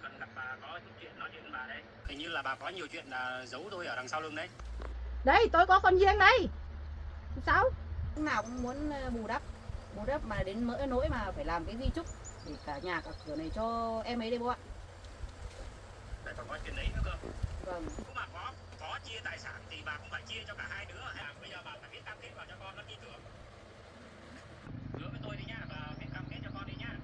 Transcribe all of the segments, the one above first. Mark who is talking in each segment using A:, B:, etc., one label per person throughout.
A: cần gặp bà có chút chuyện nói chuyện với bà đấy. Hình như là bà có nhiều chuyện là giấu tôi ở đằng sau lưng đấy.
B: Đây tôi có con riêng đây. Sao? Lúc nào cũng muốn bù đắp mà đến mỡ nỗi mà phải làm cái di chúc để cả nhà cả cửa này cho em ấy đây bố ạ.
A: Lại còn có chuyện đấy nữa cơ.
B: Vâng.
A: Cũng mà có chia tài sản thì bà cũng phải chia cho cả hai đứa. Bây giờ bà phải viết cam kết vào cho con nó tin tưởng. Hứa với tôi đi nhá, bà viết cam kết cho con đi nhá.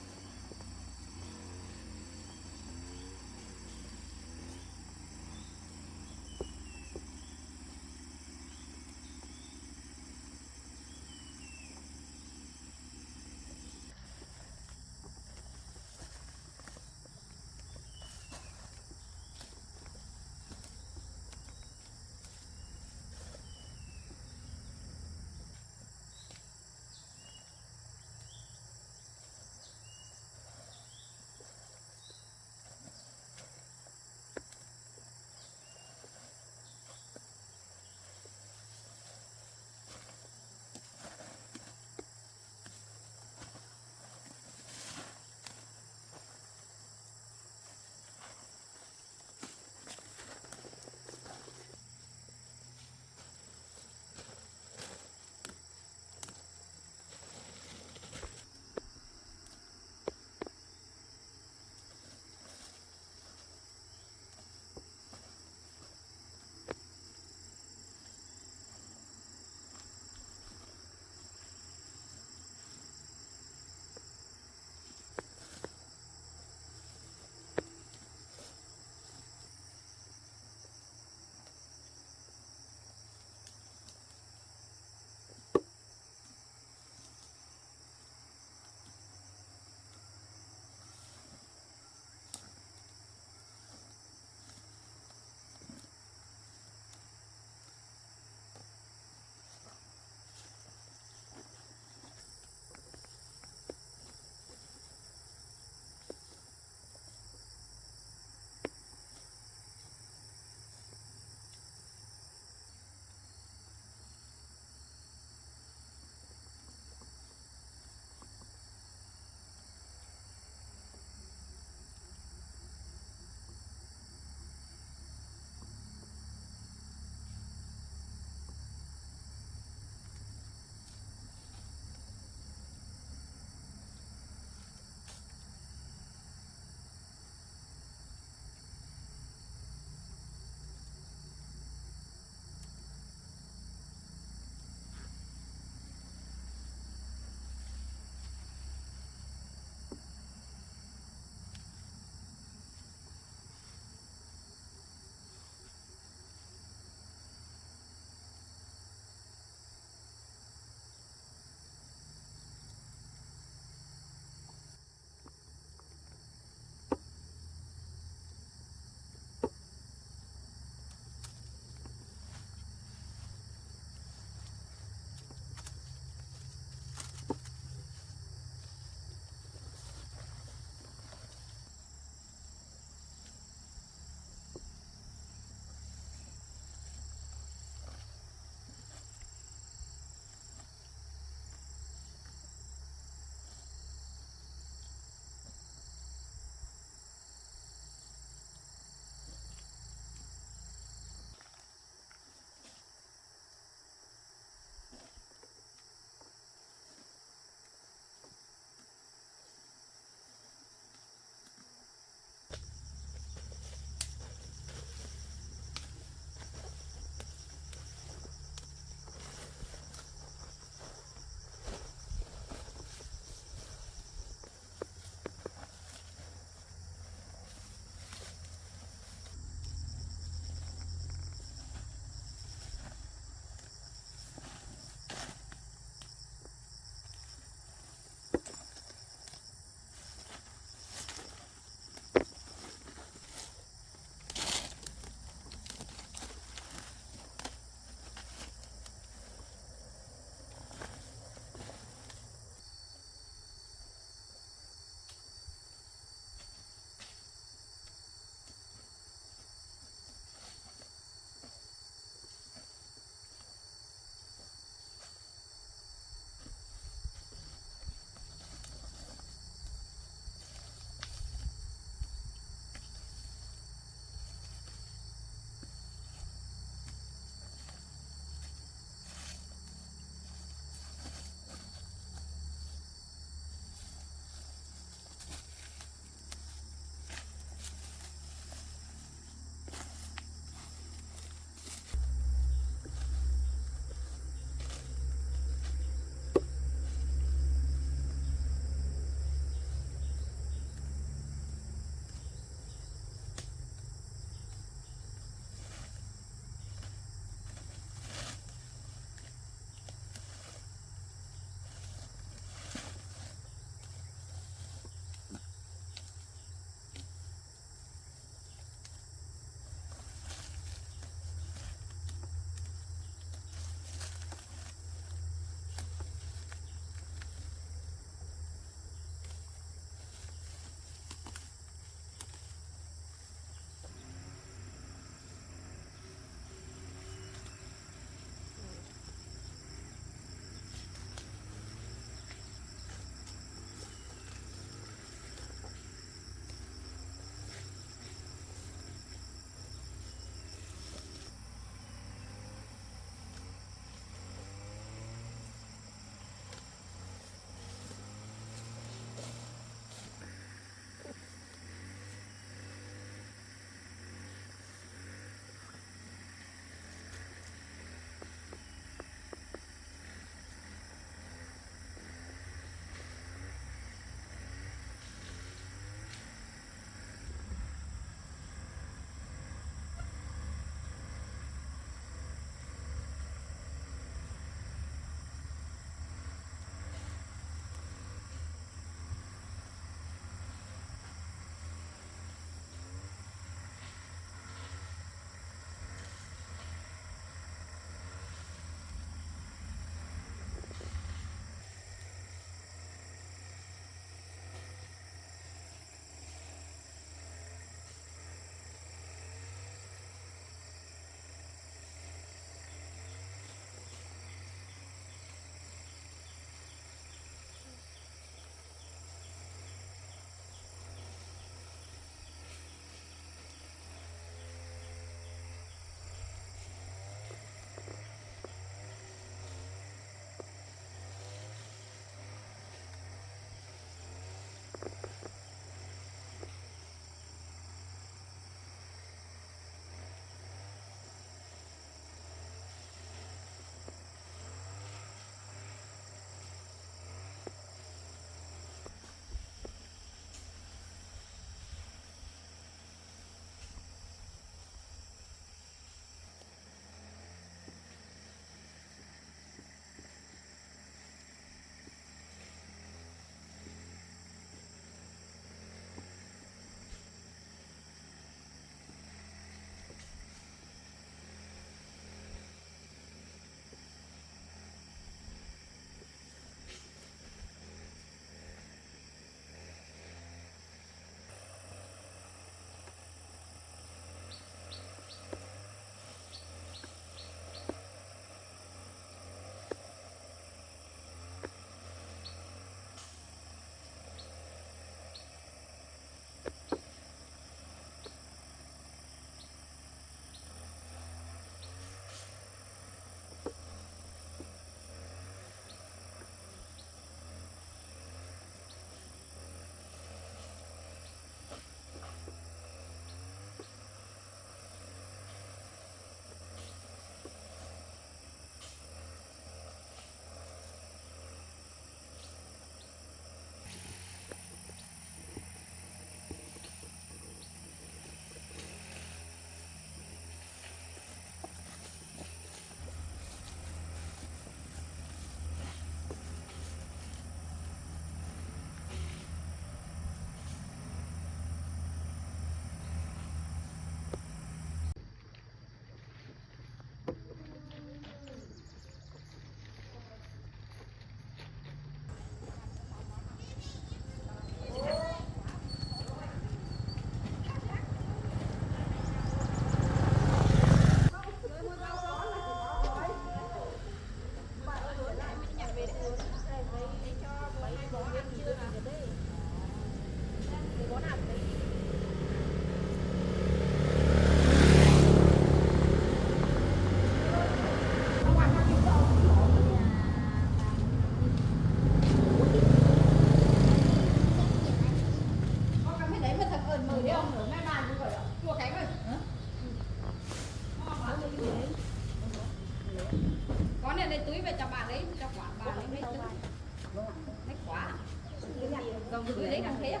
B: Không,
C: Gửi đấy không thế à?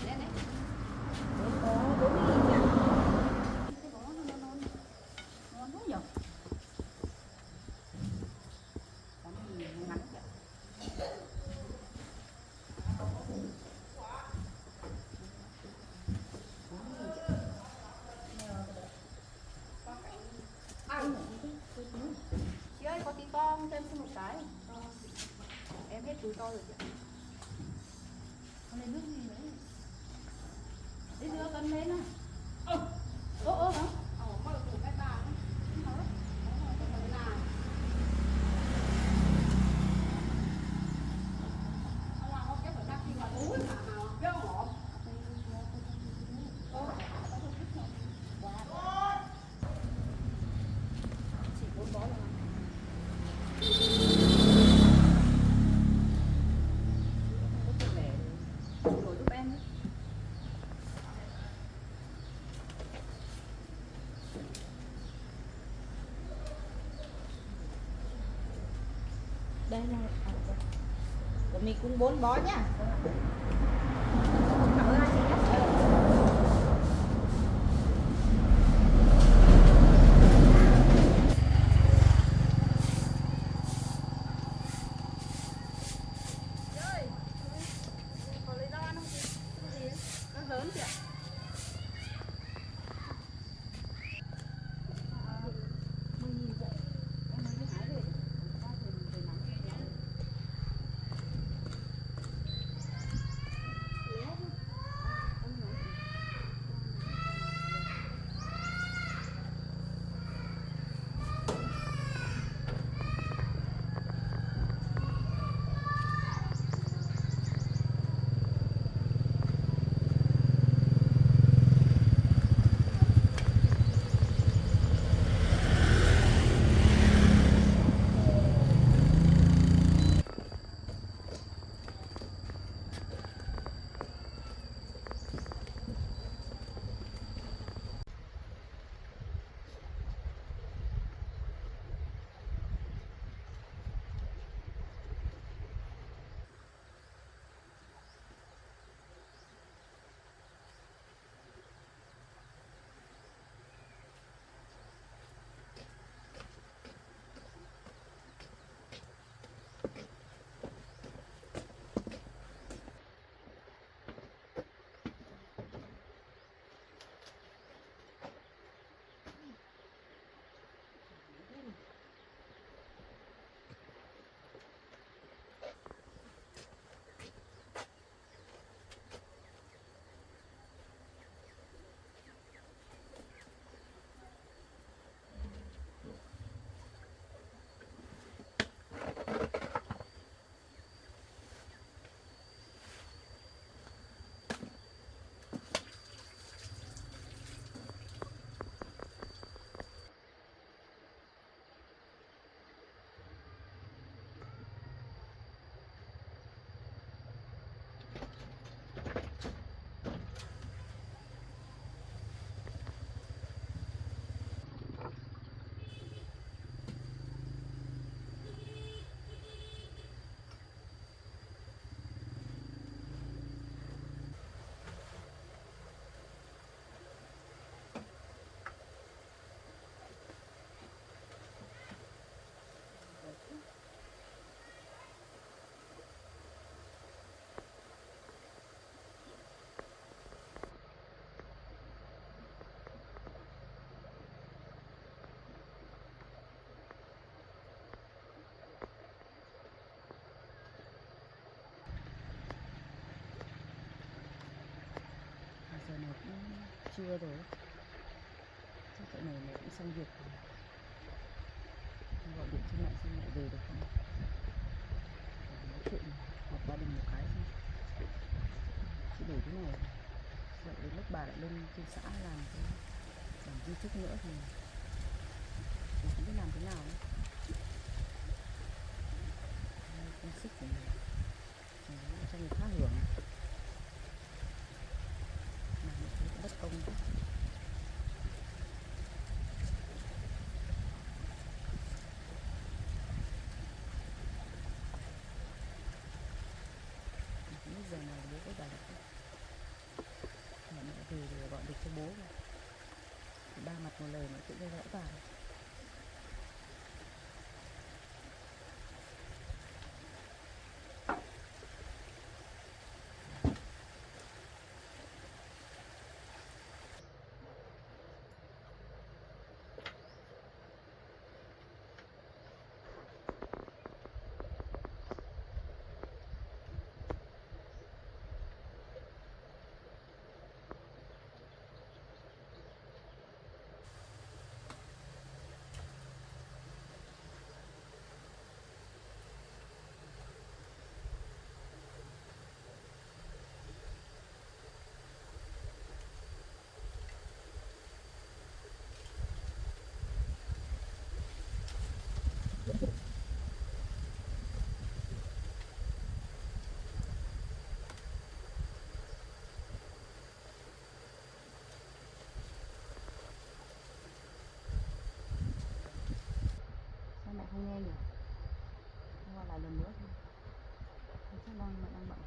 C: Đấy đấy.
B: có 40.000 ạ.
C: Cái bó nó ngon quá nhỉ.
B: Có gì ngắn kìa.
C: Chị ơi có tí to không? Cho em xin một cái. Em hết túi to rồi chị ạ. Con lấy nước gì đấy? Đi đưa con lên à? Ô hả? Mở tủ cái bàn. Mở. Mở cái nào? Ông làm cái phải đặt gì mà túi mà vô ngọt. Chỉ 4 bó rồi.
B: Có tiền lẻ đổi giúp em ấy. Đây là của mình cũng 4 bó nhá. Cảm ơn anh chị nhé.
C: Có lấy rau ăn không chị? Cái gì? Nó lớn chị ạ.
B: Giờ này cũng trưa rồi. Chắc chỗ này nó cũng xong việc rồi. Em gọi điện cho mẹ xem mẹ về được không? Để nói chuyện họp gia đình một cái xem. Chứ để thế này sợ đến lúc bà lại lên trên xã làm cái làm di chúc nữa thì mình không biết làm thế nào ấy. Công sức của mình cho người khác hưởng. Làm những thứ bất công quá. giờ này bố có bảo là mẹ về để gọi được cho bố rồi. Thì ba mặt một lời mà tự nhiên rõ ràng. Sao mẹ không nghe nhỉ? Gọi lại lần nữa thôi. Chắc mẹ đang bận.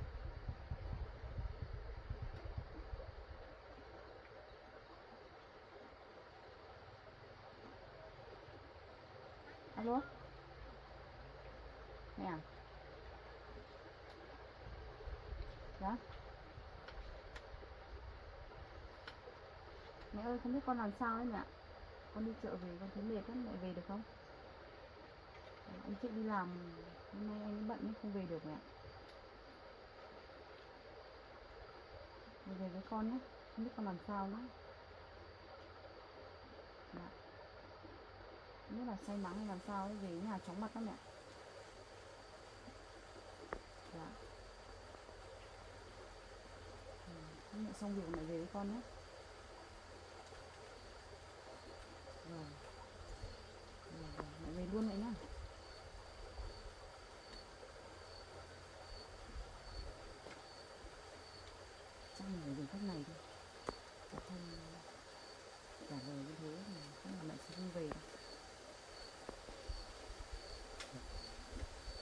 B: Alo? Mẹ à? Dạ? Mẹ ơi, không biết con làm sao đấy mẹ ạ. Con đi chợ về con thấy mệt lắm, mẹ về được không? Anh trước đi làm, hôm nay anh bận nên không về được mẹ ạ. Mẹ về với con nhé, không biết con làm sao nữa. Dạ. Không biết là say nắng hay làm sao ấy, về nhà chóng mặt lắm mẹ. Dạ. Mẹ xong việc mẹ về với con nhé. Rồi. Rồi, mẹ về luôn vậy nhá. Chắc mình về khách này thôi. Chắc không trả lời như thế thì chắc là mẹ sẽ không về đâu.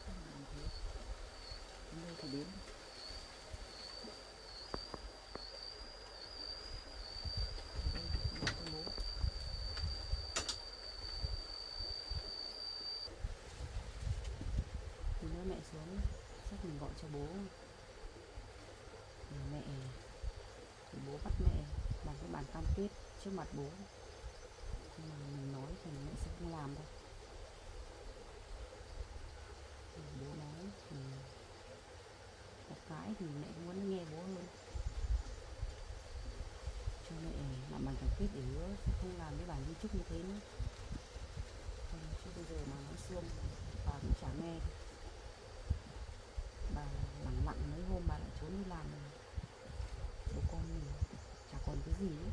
B: Chắc là làm thế. Đến đây thì đến. Thì nữa mẹ xuống chắc mình gọi cho bố. Mẹ thì bố bắt mẹ làm cái bản cam kết trước mặt bố, nhưng mà mình nói thì mẹ sẽ không làm đâu. Thì bố nói thì có cái thì mẹ muốn nghe bố hơn, cho mẹ làm bản cam kết để hứa sẽ không làm cái bản di chúc như thế nữa. Chứ bây giờ mà nói xuông bà cũng chả nghe đâu. Bà lẳng lặng mấy hôm bà lại trốn đi làm, bố con mình chả còn cái gì ấy.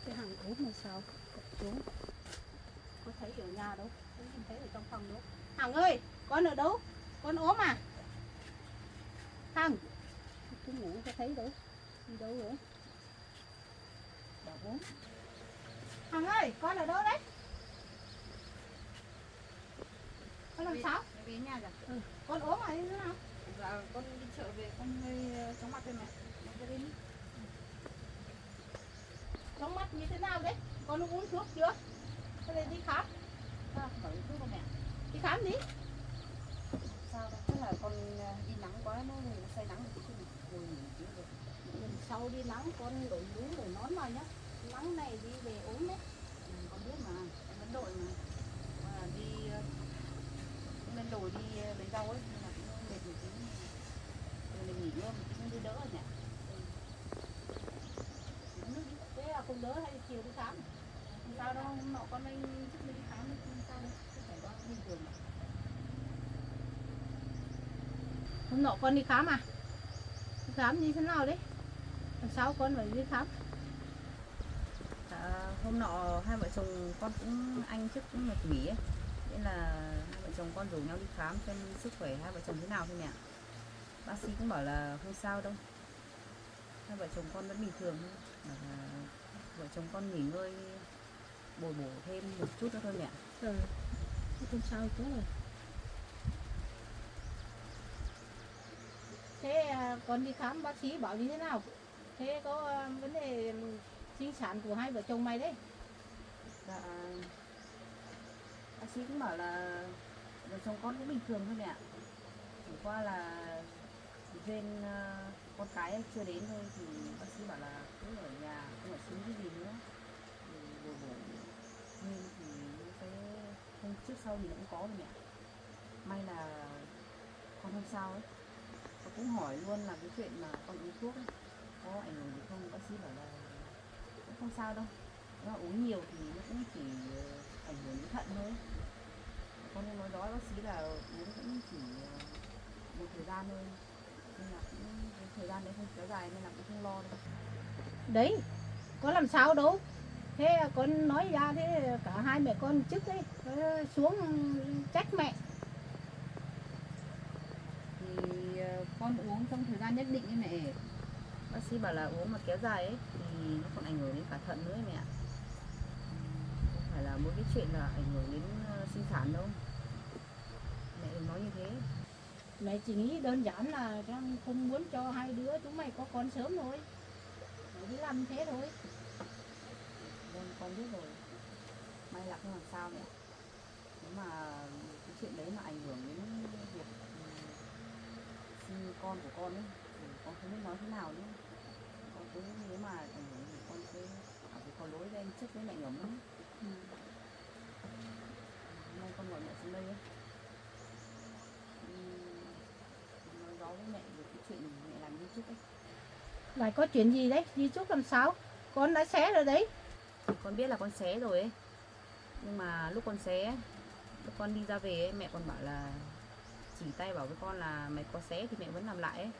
C: Cái hàng ốm là sao? Cập xuống. Có thấy ở nhà đâu, không nhìn thấy ở trong phòng đâu. Hằng ơi, con ở đâu? Con ốm à? Hằng, tôi ngủ có thấy đâu. Đi đâu rồi? Bảo ốm. Hằng ơi, con ở đâu đấy? Con làm sao?
B: Về nhà rồi.
C: Ừ. Con ốm à như thế nào?
B: Dạ con đi chợ về con hơi chóng mặt đây mẹ. Con đi.
C: Trong mắt như thế nào đấy? Con uống thuốc chưa? Hay là đi khám?
B: Bởi thuốc của mẹ.
C: Đi khám đi.
B: Sao đâu, tức là con đi nắng quá nó say nắng một chút rồi nghỉ tí rồi.
C: Lần sau đi nắng con đổi mũ đổi nón vào nhá. Nắng này đi về ốm đấy.
B: Con biết mà, em vẫn đội mà đi lên đồi đi lấy rau ấy, nhưng mà cũng mệt một tí. Rồi mình nghỉ ngơi một tí cũng đi đỡ rồi nhỉ.
C: Thế là không đỡ hay chiều đi khám?
B: Không sao đâu, hôm nọ con anh trước đi khám không sao đâu, sức khỏe con bình thường mà.
C: Hôm nọ con đi khám à? Đi khám như thế nào đấy? Làm sao con phải đi khám?
B: Hôm nọ hai vợ chồng con cũng anh trước cũng là nghỉ ấy, nên là hai vợ chồng con rủ nhau đi khám xem sức khỏe hai vợ chồng thế nào thôi mẹ. Bác sĩ cũng bảo là không sao đâu, hai vợ chồng con vẫn bình thường thôi, bảo là vợ chồng con nghỉ ngơi bồi bổ thêm một chút nữa thôi mẹ.
C: Không sao tốt rồi. Thế con đi khám bác sĩ bảo như thế nào? Thế có vấn đề sinh sản của hai vợ chồng mày đấy?
B: Dạ, bác sĩ cũng bảo là vợ chồng con cũng bình thường thôi mẹ ạ. Chỉ qua là gen con cái chưa đến thôi, thì bác sĩ bảo là cứ ở nhà không phải suy cái gì nữa, thì bồi bổ thêm thì cái hôm trước sau thì cũng có rồi mẹ. May là con không sao ấy. Con cũng hỏi luôn là cái chuyện mà con uống thuốc ấy, có ảnh hưởng gì không, bác sĩ bảo là cũng không sao đâu, nó uống nhiều thì nó cũng chỉ ảnh hưởng đến thận thôi. Con nói đó bác sĩ là uống cũng chỉ một thời gian thôi, nên là cũng cái thời gian đấy không kéo dài nên là cũng không lo đâu.
C: Đấy, có làm sao đâu. Thế con nói ra thế cả hai mẹ con trước ấy xuống trách mẹ.
B: Thì con uống trong thời gian nhất định ấy mẹ. Bác sĩ bảo là uống mà kéo dài ấy thì nó còn ảnh hưởng đến cả thận nữa ấy mẹ. Không phải là mỗi cái chuyện là ảnh hưởng đến sinh sản đâu. Mẹ đừng nói như thế.
C: Mẹ chỉ nghĩ đơn giản là Trang không muốn cho hai đứa chúng mày có con sớm thôi. Mẹ chỉ làm thế thôi.
B: Vâng, con biết rồi. May là không làm sao mẹ. Nếu mà cái chuyện đấy mà ảnh hưởng đến việc sinh con của con ấy thì con không biết nói thế nào nữa. Con cứ nếu mà ảnh hưởng thì con sẽ phải có lỗi với anh trước với mẹ ngấm lắm. Hôm nay con gọi mẹ xuống đây ấy. Nói rõ với mẹ về cái chuyện mẹ làm di chúc ấy.
C: Lại có chuyện gì đấy? Di chúc làm sao? Con đã xé rồi đấy.
B: Con biết là con xé rồi ấy, nhưng mà lúc con xé, lúc con đi ra về ấy, mẹ còn bảo là chỉ tay bảo với con là mày có xé thì mẹ vẫn làm lại ấy.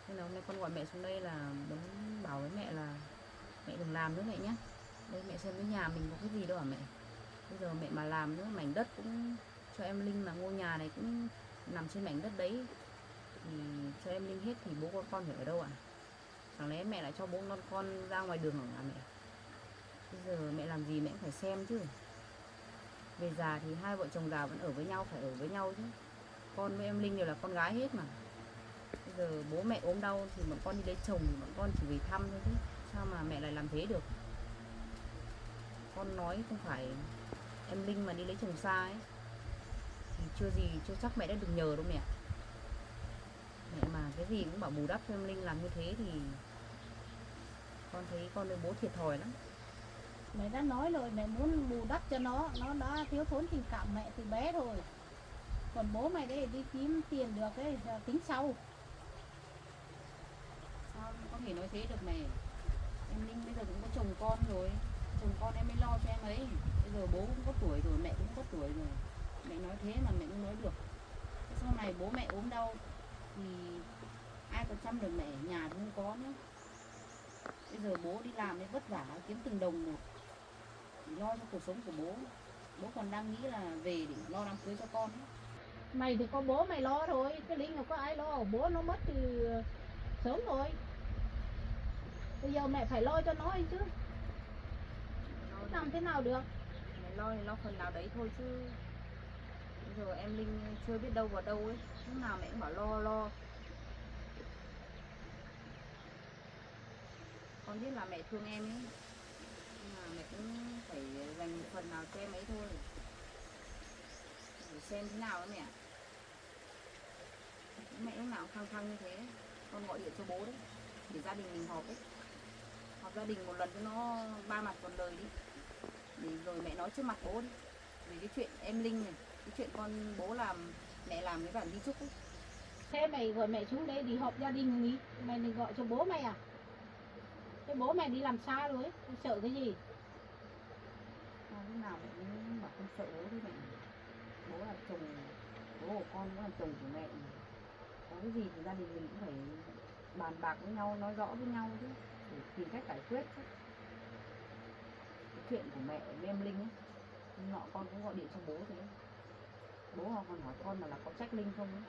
B: Nên là hôm nay con gọi mẹ xuống đây là muốn bảo với mẹ là mẹ đừng làm nữa mẹ nhé. Đây mẹ xem cái nhà mình có cái gì đâu hả mẹ. Bây giờ mẹ mà làm nữa, mảnh đất cũng cho em Linh, mà ngôi nhà này cũng nằm trên mảnh đất đấy, thì cho em Linh hết thì bố con phải ở đâu ạ? Chẳng lẽ mẹ lại cho bố con ra ngoài đường hả mẹ? Bây giờ mẹ làm gì mẹ cũng phải xem chứ. Về già thì hai vợ chồng già vẫn ở với nhau, phải ở với nhau chứ. Con với em Linh đều là con gái hết mà. Bây giờ bố mẹ ốm đau thì bọn con đi lấy chồng thì bọn con chỉ về thăm thôi chứ. Sao mà mẹ lại làm thế được? Con nói không phải em Linh mà đi lấy chồng xa ấy thì chưa chắc mẹ đã được nhờ đâu mẹ. Mẹ mà cái gì cũng bảo bù đắp cho em Linh làm như thế thì con thấy con với bố thiệt thòi lắm.
C: Mẹ đã nói rồi, mẹ muốn bù đắp cho nó đã thiếu thốn tình cảm mẹ từ bé rồi. Còn bố mày đây đi kiếm tiền được đấy, tính sau.
B: Sao có thể nói thế được mẹ? Em Linh bây giờ cũng có chồng con rồi, chồng con em mới lo cho em ấy. Bây giờ bố cũng có tuổi rồi, mẹ cũng có tuổi rồi, mẹ nói thế mà mẹ cũng nói được. Sau này bố mẹ ốm đau thì ai có chăm được mẹ, nhà cũng không có nữa. Bây giờ bố đi làm ấy vất vả kiếm từng đồng một để lo cho cuộc sống của bố. Bố còn đang nghĩ là về để lo đám cưới cho con ấy.
C: Mày thì có bố mày lo thôi, cái Linh là có ai lo, bố nó mất thì sớm rồi. Bây giờ mẹ phải lo cho nó ấy chứ. Làm thế nào được?
B: Mẹ lo thì lo phần nào đấy thôi chứ. Bây giờ em Linh chưa biết đâu vào đâu ấy, lúc nào mẹ cũng bảo lo. Con biết là mẹ thương em ấy, nhưng mà mẹ cũng phải dành một phần nào cho em ấy thôi. Để xem thế nào đó mẹ. Mẹ lúc nào cũng khăng khăng như thế. Con gọi điện cho bố đấy, để gia đình mình họp ấy. Họp gia đình một lần cho nó ba mặt còn lời đi. Để rồi mẹ nói trước mặt bố đi về cái chuyện em Linh này, cái chuyện con bố làm, mẹ làm cái bản di chúc ấy.
C: Thế mày gọi mẹ xuống đây đi họp gia đình đi. Mày đừng gọi cho bố mày à? Cái bố mày đi làm xa rồi ấy, sợ cái gì?
B: Lúc nào mẹ cũng bảo con sợ bố thôi mẹ. Bố là chồng, bố của con cũng là chồng của mẹ. Có cái gì thì gia đình mình cũng phải bàn bạc với nhau, nói rõ với nhau chứ, để tìm cách giải quyết chứ. Cái chuyện của mẹ với em Linh ấy, hôm nọ con cũng gọi điện cho bố thế, bố còn hỏi con là có trách Linh không ấy.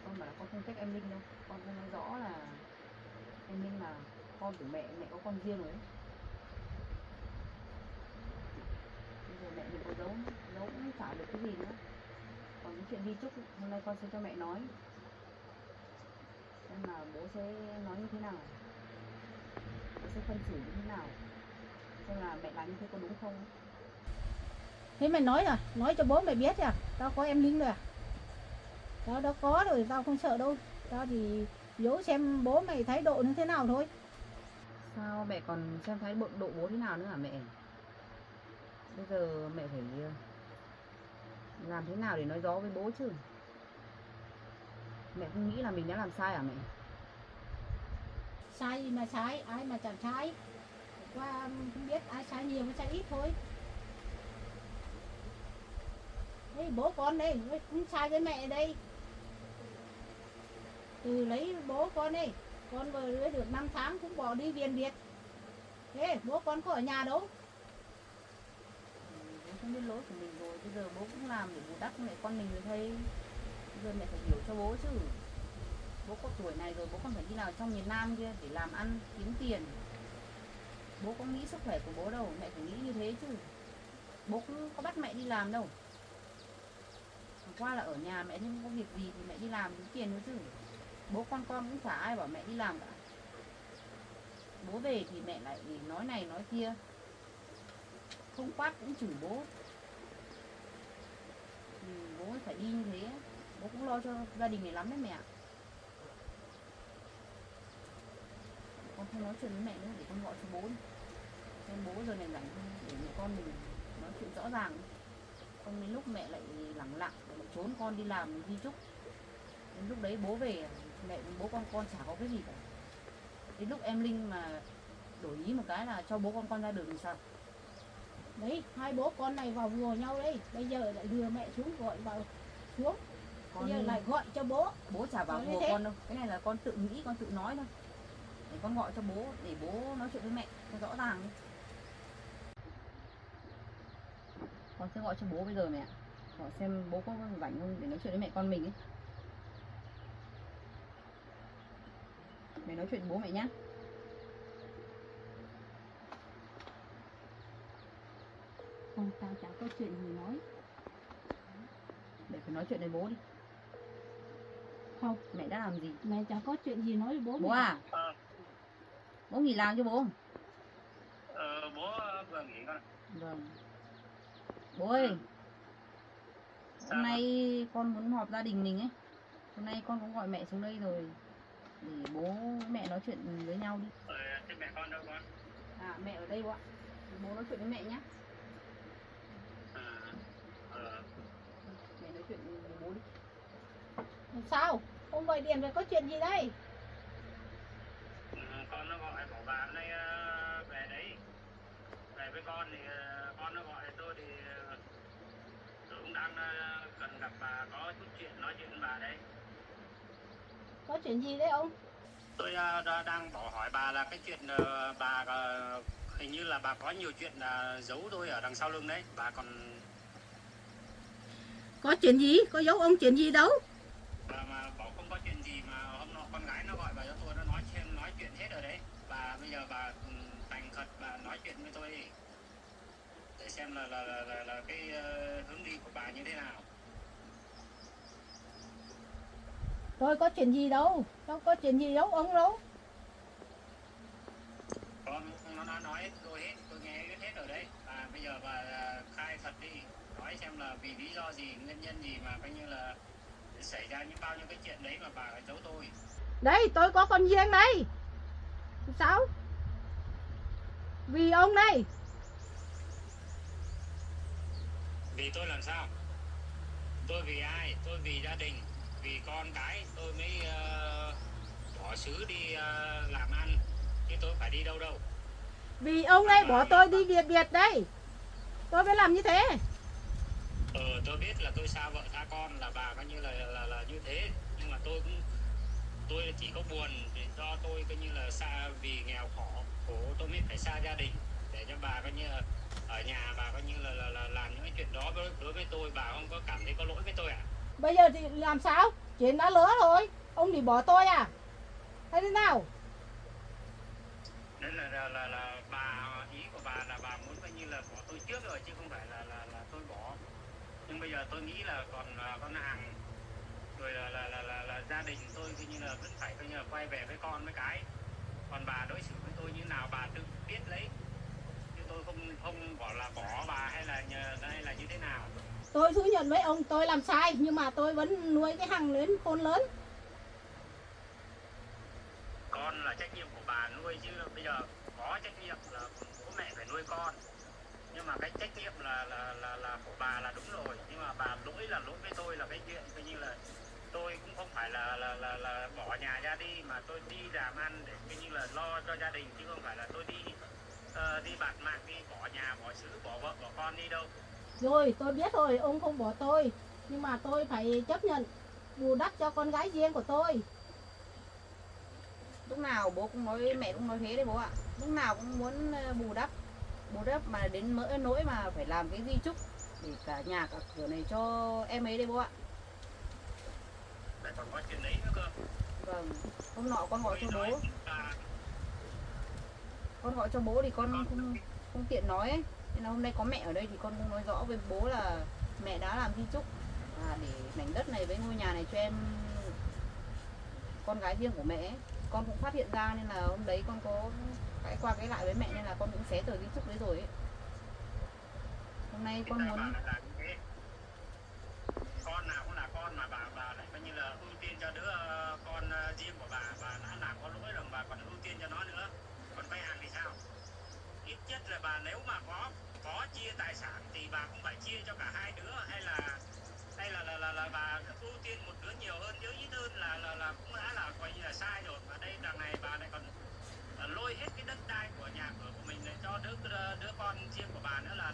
B: Con bảo là con không trách em Linh đâu, con không nói rõ là em Linh là con của mẹ, mẹ có con riêng rồi ấy. Bây giờ mẹ mình có giấu cũng chả được cái gì nữa. Còn cái chuyện di chúc hôm nay con sẽ cho mẹ nói, xem là bố sẽ nói như thế nào, bố sẽ phân xử như thế nào, xem là mẹ làm như thế có đúng không.
C: Thế mày nói rồi, nói cho bố mày biết à? Tao có em Linh rồi à? Tao có rồi, tao không sợ đâu. Tao thì giấu xem bố mày thái độ như thế nào thôi.
B: Sao mẹ còn xem thái độ bố thế nào nữa hả mẹ? Bây giờ mẹ phải làm thế nào để nói rõ với bố chứ? Mẹ không nghĩ là mình đã làm sai hả mẹ?
C: Sai gì mà sai, ai mà chẳng sai. Qua không biết ai sai nhiều hay sai ít thôi. Đây bố con đây, cũng sai với mẹ đây. Từ lấy bố con đây, con vừa được 5 tháng cũng bỏ đi viện Việt. Thế bố con có ở nhà đâu?
B: Bố không biết lỗi của mình rồi, bây giờ bố cũng làm để bù đắp mẹ con mình rồi thấy. Bây giờ mẹ phải hiểu cho bố chứ. Bố có tuổi này rồi, bố còn phải đi nào trong miền Nam kia để làm ăn, kiếm tiền. Bố có nghĩ sức khỏe của bố đâu, mẹ phải nghĩ như thế chứ. Bố cũng có bắt mẹ đi làm đâu. Qua là ở nhà mẹ không có việc gì thì mẹ đi làm kiếm tiền nữa chứ. Bố con cũng chả ai bảo mẹ đi làm cả. Bố về thì mẹ lại nói này nói kia, không quát cũng chửi bố. Thì bố phải đi như thế. Bố cũng lo cho gia đình này lắm đấy mẹ. Con không nói chuyện với mẹ nữa, để con gọi cho bố đi. Xem bố giờ này rảnh không, để mẹ con mình nói chuyện rõ ràng. Không đến lúc mẹ lại lẳng lặng lại trốn con đi làm di chúc. Đến lúc đấy bố về mẹ bố con chả có cái gì cả. Đến lúc em Linh mà đổi ý một cái là cho bố con ra đường thì sao?
C: Đấy, hai bố con này vào vừa nhau đây. Bây giờ lại đưa mẹ xuống gọi vào xuống. Bây giờ lại gọi cho bố.
B: Bố chả vào vừa con đâu. Cái này là con tự nghĩ, con tự nói thôi. Để con gọi cho bố, để bố nói chuyện với mẹ cho rõ ràng đi. Con sẽ gọi cho bố bây giờ mẹ. Gọi xem bố có rảnh không để nói chuyện với mẹ con mình ấy. Mẹ nói chuyện với bố mẹ nhé.
C: Không, tao chẳng có chuyện gì nói.
B: Để phải nói chuyện với bố đi.
C: Không,
B: mẹ đã làm gì?
C: Mẹ chẳng có chuyện gì nói với bố.
B: Bố à? Bố nghỉ làm cho bố.
A: Bố vừa nghỉ con.
B: Vâng. Bố ơi, hôm nay con muốn họp gia đình mình ấy. Hôm nay con cũng gọi mẹ xuống đây rồi, để bố mẹ nói chuyện với nhau đi.
A: Thế mẹ con đâu con?
B: À, mẹ ở đây bố ạ. Bố nói chuyện với mẹ nhé. Mẹ nói chuyện với bố đi.
C: Sao? Ông gọi điện về có chuyện gì đây?
A: Con nó gọi bảo bà hôm nay về đấy. Về với con thì con nó gọi tôi thì tôi cũng đang cần gặp bà, có chút chuyện nói chuyện với bà đây.
C: Có chuyện gì đấy ông?
A: Tôi đang bỏ hỏi bà là cái chuyện bà hình như là bà có nhiều chuyện là giấu tôi ở đằng sau lưng đấy. Bà còn...
C: Có chuyện gì? Có giấu ông chuyện gì đâu?
A: Bà mà bảo không có chuyện gì mà hôm nọ con gái nó gọi bà cho tôi, nó nói chuyện hết rồi đấy. Bà bây giờ bà thành thật bà nói chuyện với tôi đi. Để xem là cái hướng đi của bà như thế nào.
C: Tôi có chuyện gì đâu, đâu có chuyện gì giấu ông đâu.
A: Nó nói tôi hết, tôi nghe hết rồi đấy. Bây giờ bà khai thật đi, nói xem là vì lý do gì, nguyên nhân gì mà coi như là xảy ra bao nhiêu cái chuyện đấy mà bà phải giấu tôi.
C: Đây, tôi có con riêng đây. Sao? Vì ông đây.
A: Vì tôi làm sao? Tôi vì ai? Tôi vì gia đình, vì con cái tôi mới bỏ xứ đi làm ăn, chứ tôi phải đi đâu đâu.
C: Vì ông ấy bỏ tôi đi Việt đây. Tôi phải làm như thế.
A: Tôi biết là tôi xa vợ xa con, là bà coi như là như thế, nhưng mà tôi chỉ có buồn vì do tôi coi như là xa vì nghèo khổ tôi mới phải xa gia đình để cho bà coi như là ở nhà bà coi như là làm những cái chuyện đó đối với tôi, bà không có cảm thấy có lỗi với tôi à?
C: Bây giờ thì làm sao? Chuyện đã lỡ rồi. Ông thì bỏ tôi à? Hay thế nào?
A: Nên là bà, ý của bà là bà muốn coi như là bỏ tôi trước rồi chứ không phải là tôi bỏ. Nhưng bây giờ tôi nghĩ là còn con hàng rồi là gia đình tôi coi như là vẫn phải coi như là quay về với con với cái. Còn bà đối xử với tôi như nào bà tự biết lấy, chứ tôi không bỏ là bỏ bà hay là như thế nào.
C: Tôi thú nhận với ông tôi làm sai, nhưng mà tôi vẫn nuôi cái Hằng đến khôn lớn.
A: Con là trách nhiệm của bà nuôi chứ bây giờ có trách nhiệm là bố mẹ phải nuôi con, nhưng mà cái trách nhiệm là của bà là đúng rồi, nhưng mà bà lỗi với tôi là cái chuyện coi như là tôi cũng không phải là bỏ nhà ra đi, mà tôi đi làm ăn để coi như là lo cho gia đình, chứ không phải là tôi đi bạt mạng, đi bỏ nhà bỏ xứ bỏ vợ bỏ con đi đâu.
C: Rồi tôi biết rồi, ông không bỏ tôi, nhưng mà tôi phải chấp nhận bù đắp cho con gái riêng của tôi.
B: Lúc nào bố cũng nói, mẹ cũng nói thế đấy bố ạ. Lúc nào cũng muốn bù đắp mà đến mỡ nỗi mà phải làm cái di chúc để cả nhà cả cửa này cho em ấy đấy bố ạ.
A: Lại còn có chuyện đấy nữa cơ.
B: Vâng, hôm nọ con gọi cho
A: Tôi nói
B: bố,
A: bà,
B: con gọi cho bố thì con không tiện nói ấy. Nên là hôm nay có mẹ ở đây thì con cũng nói rõ với bố là mẹ đã làm di chúc để mảnh đất này với ngôi nhà này cho em, con gái riêng của mẹ ấy. Con cũng phát hiện ra nên là hôm đấy con có cãi qua cãi lại với mẹ nên là con cũng xé tờ di chúc đấy rồi ấy. Hôm nay con muốn
A: là như thế. Con nào cũng là con mà bà lại coi như là ưu tiên cho đứa con riêng của bà đã làm có lỗi rồi bà còn ưu tiên cho nó nữa. Còn vay hàng thì sao? Ít nhất là bà nếu mà có chia tài sản thì bà cũng phải chia cho cả hai đứa, hay là bà ưu tiên một đứa nhiều hơn, đứa ít hơn là cũng đã là coi như là sai rồi. Và đây đằng này bà lại còn lôi hết cái đất đai của nhà cửa của mình để cho đứa con riêng của bà nữa, là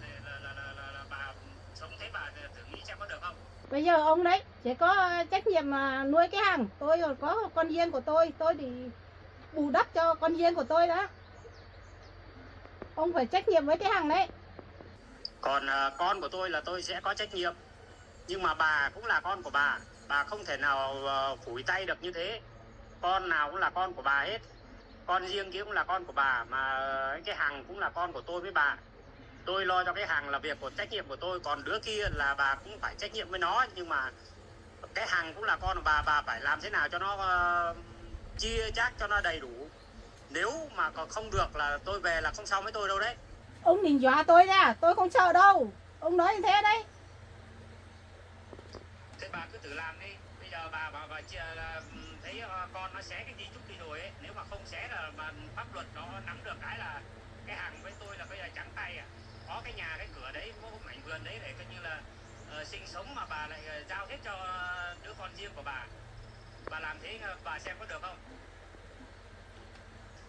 A: bà sống thế, bà thử nghĩ xem có được không?
C: Bây giờ ông đấy sẽ có trách nhiệm mà nuôi cái Hằng, tôi còn có con riêng của tôi thì bù đắp cho con riêng của tôi đó. Ông phải trách nhiệm với cái Hằng đấy.
A: Còn con của tôi là tôi sẽ có trách nhiệm, nhưng mà bà cũng là con của bà không thể nào phủi tay được như thế. Con nào cũng là con của bà hết, con riêng kia cũng là con của bà, mà cái Hằng cũng là con của tôi với bà. Tôi lo cho cái Hằng là việc của trách nhiệm của tôi, còn đứa kia là bà cũng phải trách nhiệm với nó, nhưng mà cái Hằng cũng là con của bà phải làm thế nào cho nó chia chác cho nó đầy đủ. Nếu mà còn không được là tôi về là không xong với tôi đâu đấy.
C: Ông định dọa tôi ra, tôi không sợ đâu. Ông nói như thế đấy.
A: Thế bà cứ tự làm đi. Bây giờ bà thấy con nó xé cái di chúc đi rồi ấy, nếu mà không xé là mà pháp luật nó nắm được cái là cái Hằng với tôi là bây giờ trắng tay à. Có cái nhà cái cửa đấy, có mảnh vườn đấy để coi như là sinh sống, mà bà lại giao hết cho đứa con riêng của bà. Bà làm thế bà xem có được không?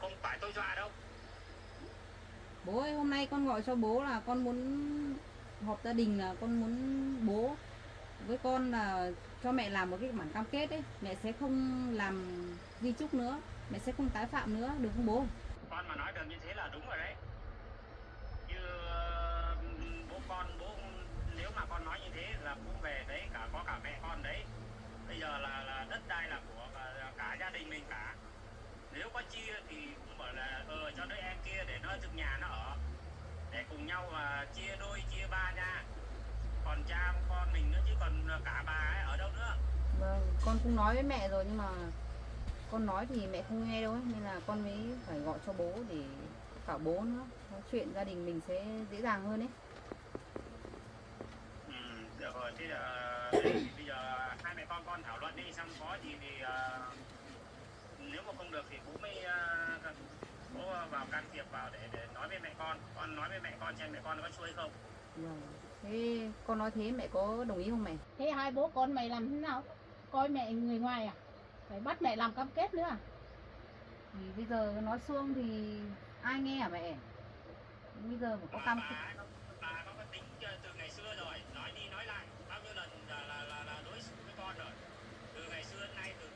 A: Không phải tôi dọa đâu.
B: bố ơi, hôm nay con gọi cho bố là con muốn họp gia đình, là con muốn bố với con là cho mẹ làm một cái bản cam kết ấy, mẹ sẽ không làm di chúc nữa, mẹ sẽ không tái phạm nữa, được không bố?
A: Con mà nói được như thế là đúng rồi đấy. Như bố nếu mà con nói như thế là bố về đấy, có cả mẹ con đấy. Bây giờ là đất đai là của cả gia đình mình cả. Nếu có chia thì cũng bảo là cho đứa em kia để nó dựng nhà nó ở, để cùng nhau mà chia đôi chia ba ra. Còn cha con mình nữa chứ còn cả bà ấy ở đâu nữa.
B: Vâng, con cũng nói với mẹ rồi nhưng mà con nói thì mẹ không nghe đâu ấy, nên là con mới phải gọi cho bố để cả bố nữa, nói chuyện gia đình mình sẽ dễ dàng hơn ấy.
A: Được rồi, thế là đấy, bây giờ hai mẹ con thảo luận đi, xong có gì thì nếu mà không được thì bố mới bố vào can thiệp vào để nói với mẹ con nói với mẹ con xem mẹ con có xuôi không.
B: Vâng. Thế con nói thế mẹ có đồng ý không mẹ?
C: Thế hai bố con mày làm thế nào? Coi mẹ người ngoài à? Phải bắt mẹ làm cam kết nữa à?
B: Thì bây giờ nói xuông thì ai nghe hả mẹ? Bây giờ phải có cam kết.
A: Bà có tính từ ngày xưa rồi, nói đi nói lại bao nhiêu lần là đối xử với con rồi, từ ngày xưa đến nay, từ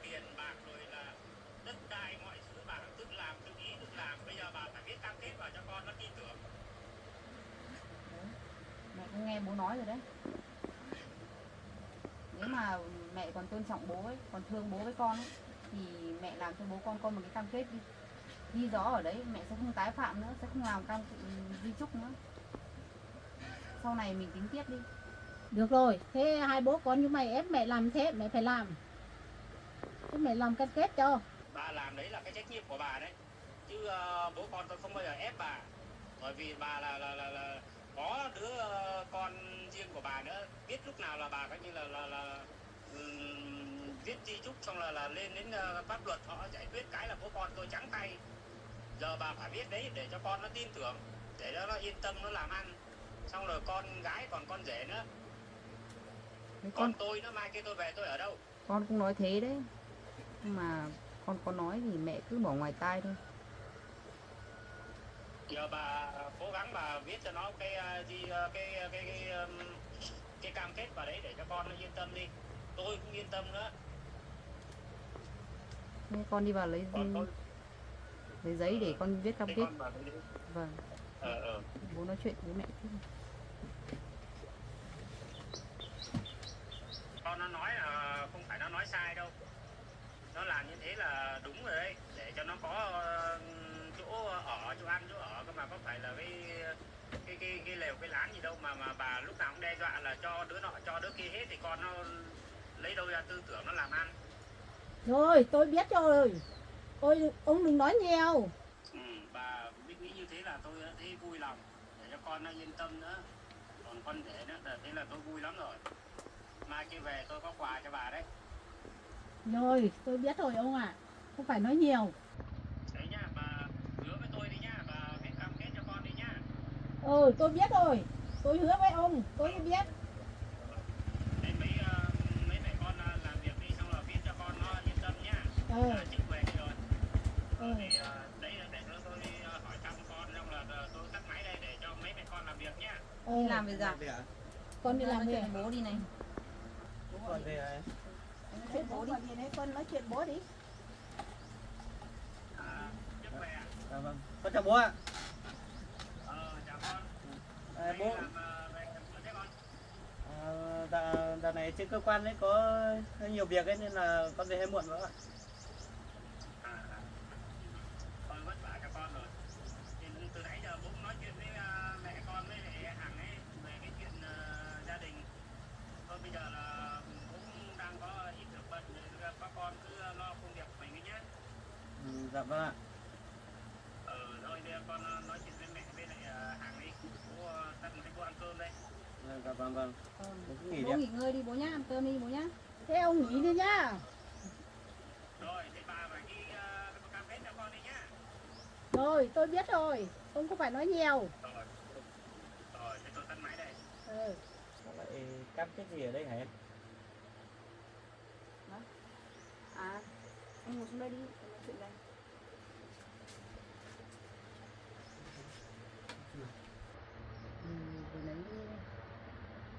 C: mà mẹ còn tôn trọng bố ấy, còn thương bố với con ấy, thì mẹ làm cho bố con một cái cam kết đi, ghi rõ ở đấy mẹ sẽ không tái phạm nữa, sẽ không làm di chúc nữa, sau này mình tính tiếp đi.
D: Được rồi, thế hai bố con như mày ép mẹ làm thế mẹ phải làm. Thế mẹ làm cam kết cho.
A: Bà làm đấy là cái trách nhiệm của bà đấy, chứ bố con tôi không bao giờ ép bà, bởi vì bà là có đứa con riêng của bà nữa, biết lúc nào là bà coi như là viết di chúc xong là lên đến pháp luật họ giải quyết cái là bố con tôi trắng tay. Giờ bà phải viết đấy để cho con nó tin tưởng, để cho nó yên tâm nó làm ăn, xong rồi con gái còn con rể nữa. Con tôi nó mai kia tôi về tôi ở đâu?
C: Con cũng nói thế đấy, nhưng mà con có nói thì mẹ cứ bỏ ngoài tai thôi.
A: Giờ bà cố gắng bà viết cho nó cái cam kết vào đấy để cho con nó yên tâm đi, tôi cũng yên tâm nữa.
C: Thế con đi vào lấy giấy để con viết cam kết. Vâng. Bố nói chuyện với mẹ chứ.
A: Con nó nói là không phải nó nói sai đâu, nó làm như thế là đúng rồi đấy, để cho nó có chỗ ở, chỗ ăn, chỗ ở, cơ mà có phải là cái lều cái lán gì đâu mà bà lúc nào cũng đe dọa là cho đứa nọ cho đứa kia hết, thì con nó lấy đâu ra tư tưởng nó làm ăn.
D: Rồi, tôi biết rồi. Ông đừng nói nhiều.
A: Bà biết nghĩ như thế là tôi thấy vui lòng, để cho con nó yên tâm nữa. Còn con rể nữa, thế là tôi vui lắm rồi. Mai kia về tôi có quà cho bà đấy.
D: Rồi, tôi biết rồi ông ạ. Không phải nói nhiều.
A: Đấy nhá, bà hứa với tôi đi nhá, bà viết cam kết cho con đi nhá.
D: Tôi biết rồi. Tôi hứa với ông, tôi biết.
A: Để mấy mẹ con làm việc đi, xong rồi viết cho con nó yên tâm nhá. Trước về đi rồi. Thì đấy là để tôi hỏi thăm con, xong là tôi tắt máy đây để cho mấy mẹ con làm việc nhá.
C: Đi làm việc gì?
D: Con đi làm việc.
C: Bố đi này.
E: Con về rồi.
D: Chuyện bố đi. Con nói chuyện bố đi.
A: Trước về ạ.
E: Dạ vâng. Con chào bố ạ.
A: Chào con.
E: Bố
A: Làm về thế con.
E: dạo này trên cơ quan ấy có nhiều việc ấy nên là con về hơi muộn bố ạ.
A: Con vất vả cho con rồi. Thì từ nãy giờ bố cũng nói chuyện với mẹ con với lại Hằng ấy về cái chuyện gia đình. Thôi bây giờ là bố cũng đang có ít việc bận, rồi các con cứ lo công việc của mình đi nhé.
E: Dạ vâng ạ.
A: Thôi bây giờ con nói chuyện với mẹ với lại Hằng đi. Bố tắtให้bố ăn cơm đây.
E: Dạ vâng vâng. Bố cứ nghỉ đi
C: Bố
E: ạ.
C: nghỉ ngơi đi bố nhá, ăn cơm đi bố nhá.
D: Thế ông nghỉ đi nhá.
A: Rồi, thì bà phải ghi cam kết cho con đi nhá.
D: Rồi, tôi biết rồi. Ông không phải nói nhiều.
A: Rồi, thế tôi tắt máy đây.
E: Sao lại cam kết gì ở đây hả em?
C: À, anh ngồi xuống đây đi, em nói chuyện đây. Vừa nãy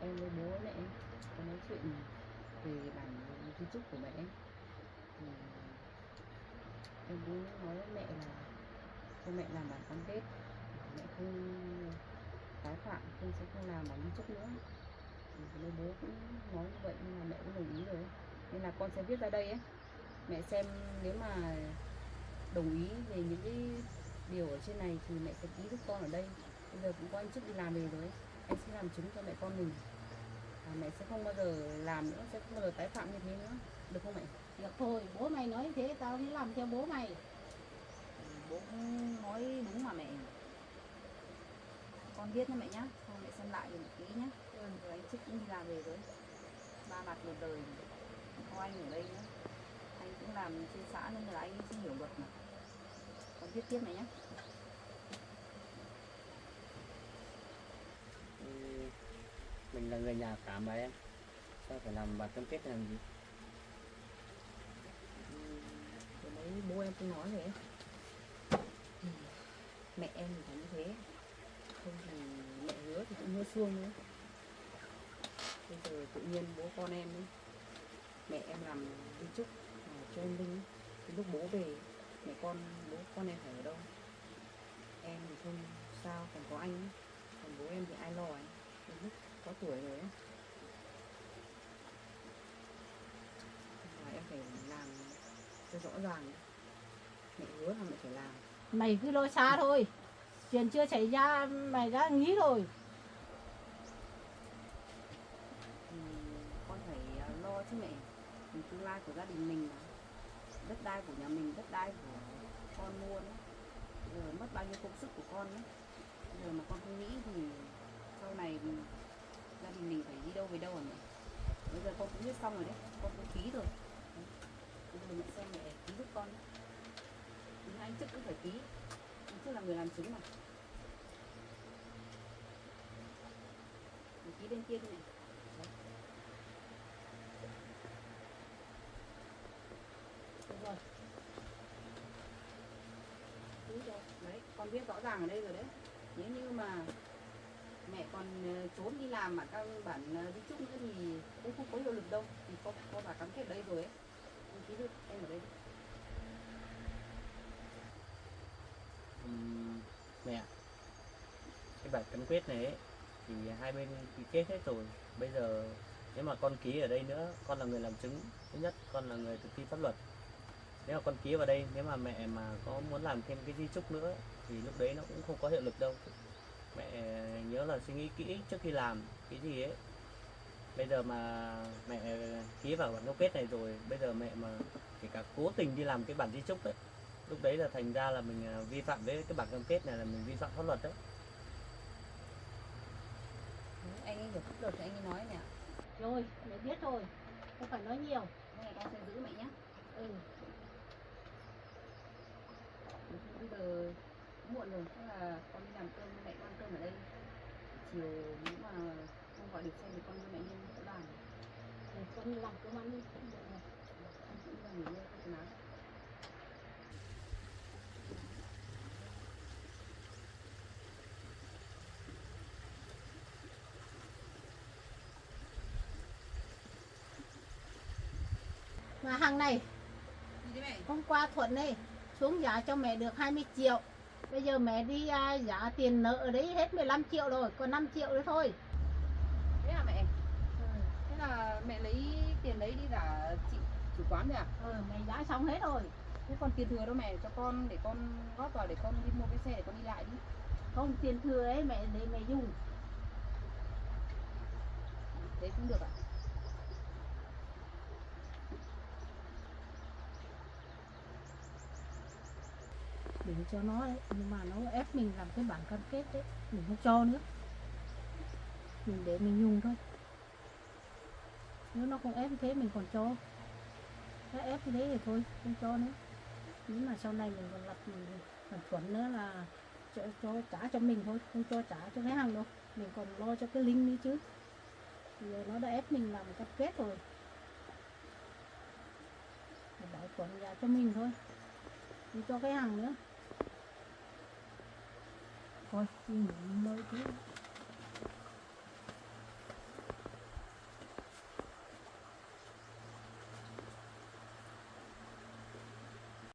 C: em với bố mẹ có nói chuyện về bản di chúc của mẹ. Thì em bố nói với mẹ là cho mẹ làm bản cam kết, mẹ không tái phạm, sẽ không làm bản di chúc nữa. Thì nên bố cũng nói như vậy nhưng mà mẹ cũng đồng ý rồi, nên là con sẽ viết ra đây ấy, mẹ xem nếu mà đồng ý về những cái điều ở trên này thì mẹ sẽ ký giúp con ở đây. Bây giờ cũng có anh Trúc đi làm về rồi ấy, anh sẽ làm chứng cho mẹ con mình, và mẹ sẽ không bao giờ làm nữa, sẽ không bao giờ tái phạm như thế nữa, được không mẹ?
D: Được thôi, bố mày nói thế tao mới làm theo bố mày.
C: Bố cũng nói đúng mà mẹ. Con viết nha mẹ nhá, xong mẹ xem lại một tí nhá. Rồi anh Trúc cũng đi làm về rồi, ba mặt một đời, có anh ở đây nữa, anh cũng làm trên xã nên là anh sẽ hiểu luật mà. Con viết tiếp mẹ nhá.
E: Mình là người nhà cả mà em. Sao phải làm bản cam kết làm gì?
C: Rồi đấy bố em cũng nói rồi ấy. Mẹ em thì phải như thế, không thì mẹ hứa thì cũng hứa xuông nữa. Bây giờ tự nhiên bố con em ấy, mẹ em làm di chúc cho em Linh ấy. Thì lúc bố về bố con em phải ở đâu? Em thì không sao, còn có anh ấy. Còn bố em thì ai lo ấy, lúc có tuổi rồi ấy.
B: cho rõ ràng. Mẹ hứa là mẹ phải làm.
D: Mày cứ lo xa thôi, chuyện chưa xảy ra mày đã nghĩ rồi.
B: Thì con phải lo chứ mẹ. Vì tương lai của gia đình mình mà. Đất đai của nhà mình, đất đai của con mua đấy. Giờ mất bao nhiêu công sức của con đấy. Giờ mà con không nghĩ thì sau này gia đình mình phải đi đâu về đâu hả mẹ? Bây giờ con cũng biết xong rồi đấy, con cũng ký rồi. Đấy. Bây giờ mẹ xem mẹ ký giúp con đấy. Thì anh chức cũng phải ký. Anh chức là người làm chứng mà. Mẹ ký bên kia đi này. Đấy.
D: Được rồi.
B: Ký rồi. Đấy, con biết rõ ràng ở đây rồi đấy. Nếu như mà mẹ còn trốn đi làm mà các bản đi chúc nữa thì cũng không có hiệu lực đâu. Thì con đã cam kết đây rồi ấy. Anh ký giúp em ở đây.
E: Mẹ ạ, cái bản cam kết này ấy, thì hai bên ký kết hết rồi. Bây giờ nếu mà con ký ở đây nữa, con là người làm chứng. Thứ nhất, con là người thực thi pháp luật. Nếu mà con ký vào đây, nếu mà mẹ mà có muốn làm thêm cái di chúc nữa thì lúc đấy nó cũng không có hiệu lực đâu. Mẹ nhớ là suy nghĩ kỹ trước khi làm cái gì ấy. Bây giờ mà mẹ ký vào bản cam kết này rồi, bây giờ mẹ mà kể cả cố tình đi làm cái bản di chúc ấy, lúc đấy là thành ra là mình vi phạm với cái bản cam kết này, là mình vi phạm pháp luật đấy.
B: Anh ấy hiểu pháp luật thì anh ấy nói nè.
D: Rồi, mẹ biết rồi, không phải nói nhiều.
B: Hôm nay con sẽ giữ mẹ nhé.
D: Ừ.
B: Bây giờ muộn rồi, thế là con đi làm cơm, mẹ ăn cơm ở đây. Chiều nếu mà không gọi được xe thì con đưa mẹ lên chỗ làm.
D: Rồi, con làm cơm ăn đi.
B: Con cũng đi ra nghỉ ngơi không nắng.
D: Mà hàng này,
B: Đi đi mẹ.
D: hôm qua Thuận này xuống giá cho mẹ được 20 triệu. Bây giờ mẹ đi giá tiền nợ ở đấy hết 15 triệu rồi, còn 5 triệu nữa thôi.
B: Thế à mẹ? Thế là mẹ lấy tiền đấy đi trả chị chủ quán rồi à?
D: Mẹ giá xong hết rồi.
B: Thế còn tiền thừa đâu mẹ, cho con để con góp vào để con đi mua cái xe để con đi lại đi.
D: Không, tiền thừa ấy mẹ để mẹ dùng.
B: Thế cũng được ạ.
D: Đừng cho nó đấy, nhưng mà nó ép mình làm cái bản cam kết đấy, mình không cho nữa. Mình để mình dùng thôi. Nếu nó không ép như thế mình còn cho. Nó ép như thế thì thôi, không cho nữa. Nếu mà sau này mình còn lập mình còn chuẩn nữa là cho trả cho mình thôi, không cho trả cho cái hàng đâu. Mình còn lo cho cái link đi chứ. Bây giờ nó đã ép mình làm cam kết rồi. Mình bảo quản giá cho mình thôi, không cho cái hàng nữa. Thôi, đi nghỉ ngơi tí.